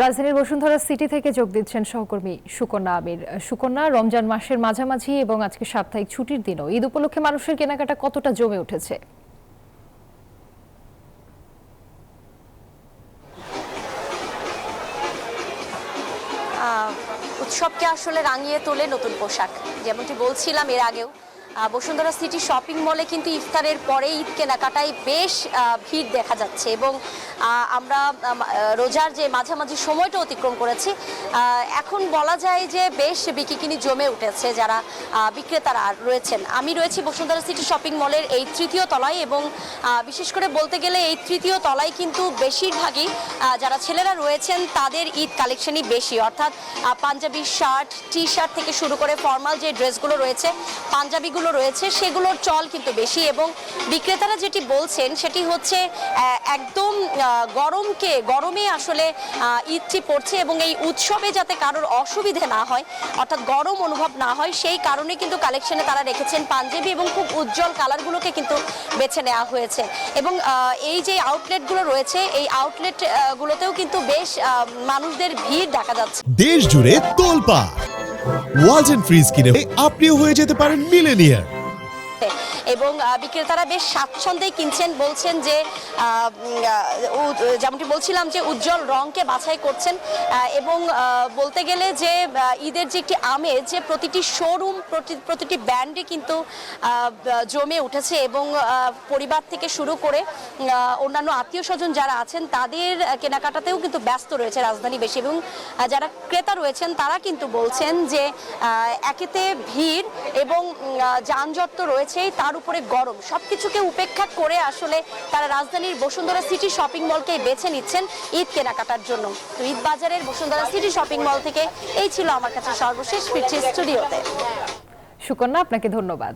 রাজধানীর বসুন্ধরা সিটি থেকে যোগ দিচ্ছেন সহকর্মী সুকন্যা আমির। সুকন্যা, রমজান মাসের মাঝামাঝি এবং আজকে সাপ্তাহিক ছুটির দিনও ঈদ উপলক্ষে মানুষের কেনাকাটা কতটা জমে উঠেছে? উৎসবকে আসলে রাঙিয়ে তোলে নতুন পোশাক। যেমনটি বলছিলাম এর আগেও, বসুন্ধরা সিটি শপিং মলে কিন্তু ইফতারের পরে ঈদ কেনাকাটায় বেশ ভিড় দেখা যাচ্ছে এবং আমরা রোজার যে মাঝামাঝি সময়টা অতিক্রম করেছি, এখন বলা যায় যে বেশ বিকিকিনি জমে উঠেছে যারা বিক্রেতারা রয়েছেন। আমি রয়েছি বসুন্ধরা সিটি শপিং মলের এই তৃতীয় তলায় এবং বিশেষ করে বলতে গেলে এই তৃতীয় তলায় কিন্তু বেশিরভাগই যারা ছেলেরা রয়েছেন তাদের ঈদ কালেকশনই বেশি, অর্থাৎ পাঞ্জাবি শার্ট, টি শার্ট থেকে শুরু করে ফর্মাল যে ড্রেসগুলো রয়েছে, পাঞ্জাবিগুলো রয়েছে, সেগুলোর চল কিন্তু বেশি। এবং বিক্রেতারা যেটি বলছেন সেটি হচ্ছে একদম গরমে আসলে ঈদটি পড়ছে এবং এই উৎসবে যাতে কারোর অসুবিধে না হয়, অর্থাৎ গরম অনুভব না হয়, সেই কারণে কিন্তু কালেকশনে তারা রেখেছেন পাঞ্জাবি এবং খুব উজ্জ্বল কালারগুলোকে কিন্তু বেছে নেওয়া হয়েছে। এবং এই যে আউটলেটগুলো রয়েছে, এই আউটলেটগুলোতেও কিন্তু বেশ মানুষদের ভিড় দেখা যাচ্ছে। দেশ জুড়ে তোলপা ওয়ালটন ফ্রিজ কিনে আপনিও হয়ে যেতে পারেন মিলেনিয়ার। এবং বিক্রেতারা বেশ স্বাচ্ছন্দ্যেই কিনছেন, বলছেন যে যেমনটি বলছিলাম যে উজ্জ্বল রঙকে বাছাই করছেন এবং বলতে গেলে যে ঈদের যে একটি আমেজ, যে প্রতিটি শোরুম, প্রতিটি ব্র্যান্ডে কিন্তু জমে উঠেছে এবং পরিবার থেকে শুরু করে অন্যান্য আত্মীয় স্বজন যারা আছেন তাদের কেনাকাটাতেও কিন্তু ব্যস্ত রয়েছে রাজধানী বেশি। এবং যারা ক্রেতা রয়েছেন তারা কিন্তু বলছেন যে একেতে ভিড় এবং যানজট তো রয়েছেই, তার উপরে গরম, সবকিছুকে উপেক্ষা করে আসলে তারা রাজধানীর বসুন্ধরা সিটি শপিং মলকেই বেছে নিচ্ছেন ঈদ কেনাকাটার জন্য। তো ঈদ বাজারের বসুন্ধরা সিটি শপিং মল থেকে এই ছিল আমার কাছে সর্বশেষ। ফিরছি স্টুডিওতে। সুকন্যা, আপনাকে ধন্যবাদ।